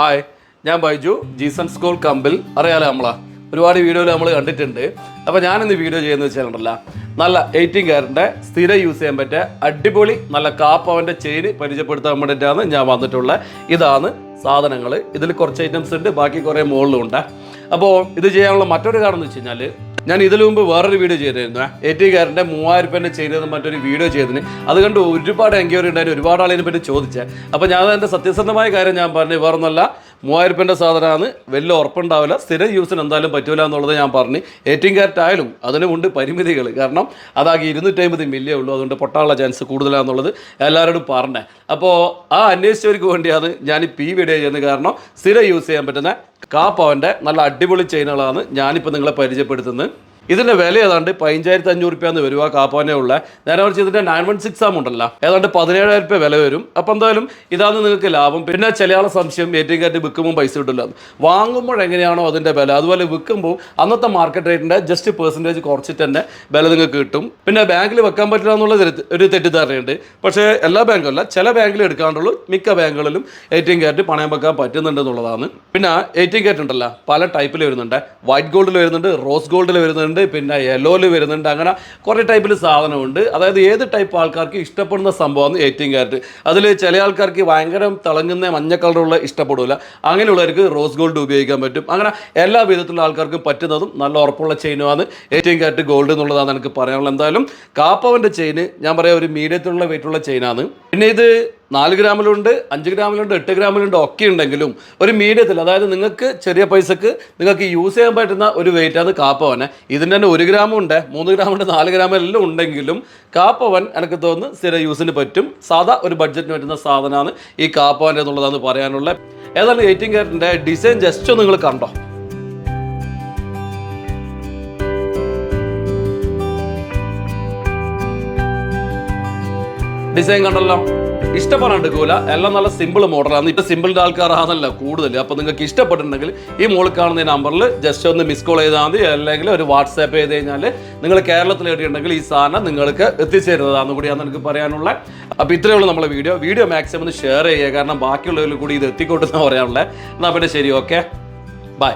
Hi, ഞാൻ Baiju. Jeeson school കമ്പിൽ അറിയാലോ നമ്മളാ ഒരുപാട് വീഡിയോയിൽ നമ്മൾ കണ്ടിട്ടുണ്ട്. അപ്പോൾ ഞാനിന്ന് വീഡിയോ ചെയ്യുന്നത് വെച്ചാലുണ്ടല്ല, നല്ല 18 കാരൻ്റെ സ്ഥിരം യൂസ് ചെയ്യാൻ പറ്റിയ അടിപൊളി നല്ല കാപ്പവൻ്റെ ചെയിന് പരിചയപ്പെടുത്താൻ വേണ്ടിയിട്ടാണ് ഞാൻ വന്നിട്ടുള്ളത്. ഇതാണ് സാധനങ്ങൾ. ഇതിൽ കുറച്ച് ഐറ്റംസ് ഉണ്ട്, ബാക്കി കുറേ മുകളിലും ഉണ്ട്. അപ്പോൾ ഇത് ചെയ്യാനുള്ള മറ്റൊരു കാരണം എന്ന് വെച്ച് കഴിഞ്ഞാൽ, ഞാൻ ഇതിനു മുമ്പ് വേറൊരു വീഡിയോ ചെയ്തിരുന്നു. 18 കാരൻ്റെ 3000 രൂപേൻ്റെ ചെയ്തത് മറ്റൊരു വീഡിയോ ചെയ്തതിന് അത് കണ്ട് ഒരുപാട് എൻക്വയറി ഉണ്ടായിരുന്നു, ഒരുപാട് ആളിനെ പറ്റി ചോദിച്ചത്. അപ്പോൾ ഞാൻ എൻ്റെ സത്യസന്ധമായ കാര്യം ഞാൻ പറഞ്ഞു, വേറൊന്നല്ല, 3000 രൂപേൻ്റെ സാധനമാണ്, വലിയ ഉറപ്പുണ്ടാവില്ല, സ്ഥിരം യൂസിന് എന്തായാലും പറ്റൂല എന്നുള്ളത് ഞാൻ പറഞ്ഞു. 18 കാരറ്റ് ആയാലും അതിനുമുണ്ട് പരിമിതികൾ. കാരണം അതാകെ 250 മില്യേ ഉള്ളൂ, അതുകൊണ്ട് പൊട്ടാനുള്ള ചാൻസ് കൂടുതലാണെന്നുള്ളത് എല്ലാവരോടും പറഞ്ഞേ. അപ്പോൾ ആ അന്വേഷിച്ചവർക്ക് വേണ്ടിയാണ് ഞാനിപ്പോൾ ഈ വീഡിയോ ചെയ്യുന്നത്. കാരണം സ്ഥിരം യൂസ് ചെയ്യാൻ പറ്റുന്ന കാപ്പവൻ്റെ നല്ല അടിപൊളി ചെയിനുകളാണ് ഞാനിപ്പോൾ നിങ്ങളെ പരിചയപ്പെടുത്തുന്നത്. ഇതിൻ്റെ വില ഏതാണ്ട് 15,500 രൂപയെന്ന് വരും ആ കാപ്പാനെ ഉള്ള. നേരെ മറിച്ച് ഇതിൻ്റെ 916 ആം ഉണ്ടല്ലോ, ഏതാണ്ട് 17,000 രൂപ വില വരും. അപ്പോൾ എന്തായാലും ഇതാണ് നിങ്ങൾക്ക് ലാഭം. പിന്നെ ചില ആളെ സംശയം 18 കാരറ്റ് വിൽക്കുമ്പോൾ പൈസ കിട്ടില്ല, വാങ്ങുമ്പോൾ എങ്ങനെയാണോ അതിൻ്റെ വില അതുപോലെ വിൽക്കുമ്പോൾ അന്നത്തെ മാർക്കറ്റ് റേറ്റിൻ്റെ ജസ്റ്റ് പെർസെൻറ്റേജ് കുറച്ചിട്ട് തന്നെ വില നിങ്ങൾക്ക് കിട്ടും. പിന്നെ ബാങ്കിൽ വെക്കാൻ പറ്റില്ല എന്നുള്ള ഒരു തെറ്റിദ്ധാരണയുണ്ട്. പക്ഷേ എല്ലാ ബാങ്കുമല്ല, ചില ബാങ്കിൽ എടുക്കാണ്ടുള്ളൂ, മിക്ക ബാങ്കുകളിലും 18 കാരറ്റ് പണയം വെക്കാൻ പറ്റുന്നുണ്ട് എന്നുള്ളതാണ്. പിന്നെ 18 കാരറ്റ് ഉണ്ടല്ലോ, പല ടൈപ്പിൽ വരുന്നുണ്ട്. വൈറ്റ് ഗോൾഡിൽ വരുന്നുണ്ട്, റോസ് ഗോൾഡിൽ വരുന്നുണ്ട്, പിന്നെ യെല്ലോയിൽ വരുന്നുണ്ട്. അങ്ങനെ കുറേ ടൈപ്പിൽ സാധനമുണ്ട്. അതായത് ഏത് ടൈപ്പ് ആൾക്കാർക്ക് ഇഷ്ടപ്പെടുന്ന സംഭവമാണ് 18 കാരറ്റ്. അതിൽ ചില ആൾക്കാർക്ക് ഭയങ്കര തിളങ്ങുന്ന മഞ്ഞ കളറുള്ള ഇഷ്ടപ്പെടില്ല, അങ്ങനെയുള്ളവർക്ക് റോസ് ഗോൾഡ് ഉപയോഗിക്കാൻ പറ്റും. അങ്ങനെ എല്ലാ വിധത്തിലുള്ള ആൾക്കാർക്കും പറ്റുന്നതും നല്ല ഉറപ്പുള്ള ചെയിനുമാണ് 18 കാരറ്റ് ഗോൾഡ് എന്നുള്ളതാണ് എനിക്ക് പറയാനുള്ളത്. എന്തായാലും കാപ്പവൻ്റെ ചെയിന് ഞാൻ പറയാം ഒരു മീഡിയത്തിലുള്ള വെയിറ്റുള്ള ചെയിനാണ്. പിന്നെ ഇത് 4 ഗ്രാമിലുണ്ട്, 5 ഗ്രാമിലുണ്ട്, 8 ഗ്രാമിലുണ്ട്, ഒക്കെ ഉണ്ടെങ്കിലും ഒരു മീഡിയത്തിൽ, അതായത് നിങ്ങൾക്ക് ചെറിയ പൈസക്ക് നിങ്ങൾക്ക് യൂസ് ചെയ്യാൻ പറ്റുന്ന ഒരു വെയിറ്റാണ് കാപ്പവന്. ഇതിൻ്റെ തന്നെ 1 ഗ്രാമും ഉണ്ട്, 3 ഗ്രാമുണ്ട്, 4 ഗ്രാം എല്ലാം ഉണ്ടെങ്കിലും കാപ്പവൻ എനിക്ക് തോന്നുന്നു സ്ഥിര യൂസിന് പറ്റും. സാധാ ഒരു ബഡ്ജറ്റിന് പറ്റുന്ന സാധനമാണ് ഈ കാപ്പവൻ്റെ എന്നുള്ളതാണ് പറയാനുള്ളത്. ഏതായാലും 18 കാരറ്റിൻ്റെ ഡിസൈൻ ജസ്റ്റ് നിങ്ങൾ കണ്ടോ. ഡിസൈൻ കണ്ടല്ലോ, ഇഷ്ടപ്പെടാണ്ടിരിക്കൂല. എല്ലാം നല്ല സിമ്പിൾ മോഡലാണ്. ഇപ്പം സിമ്പിളിൻ്റെ ആൾക്കാരാണല്ല കൂടുതൽ. അപ്പോൾ നിങ്ങൾക്ക് ഇഷ്ടപ്പെട്ടിട്ടുണ്ടെങ്കിൽ ഈ മുകളിൽ കാണുന്ന നമ്പറിൽ ജസ്റ്റ് ഒന്ന് മിസ് കോൾ ചെയ്താൽ മതി, അല്ലെങ്കിൽ ഒരു വാട്സാപ്പ് ചെയ്ത് കഴിഞ്ഞാൽ നിങ്ങൾ കേരളത്തിൽ എവിടെയുണ്ടെങ്കിൽ ഈ സാധനം നിങ്ങൾക്ക് എത്തിച്ചേരുന്നതാണെന്ന് കൂടിയാണ് എനിക്ക് പറയാനുള്ളത്. അപ്പോൾ ഇത്രയേ ഉള്ളൂ നമ്മളെ വീഡിയോ മാക്സിമം ഒന്ന് ഷെയർ ചെയ്യുക, കാരണം ബാക്കിയുള്ളവരിൽ കൂടി ഇത് എത്തിക്കോട്ടെന്ന് പറയാനുള്ളത്. എന്നാൽ പിന്നെ ശരി, ഓക്കെ, ബൈ.